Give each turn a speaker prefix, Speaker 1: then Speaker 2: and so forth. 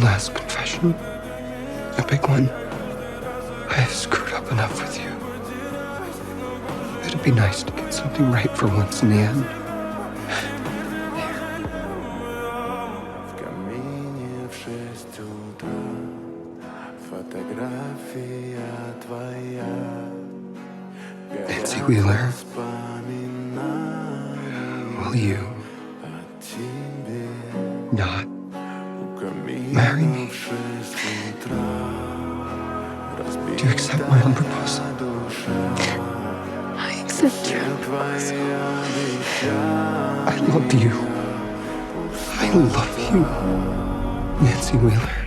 Speaker 1: last confession. A big one. I have screwed up enough with you. It'd be nice to get something right for once in the end.
Speaker 2: В камине в 6 утра фотография твоя.
Speaker 1: Nancy Wheeler, will you not marry me? Do you accept my own proposal?
Speaker 3: I accept your proposal.
Speaker 1: I love you. I love you, Nancy Wheeler.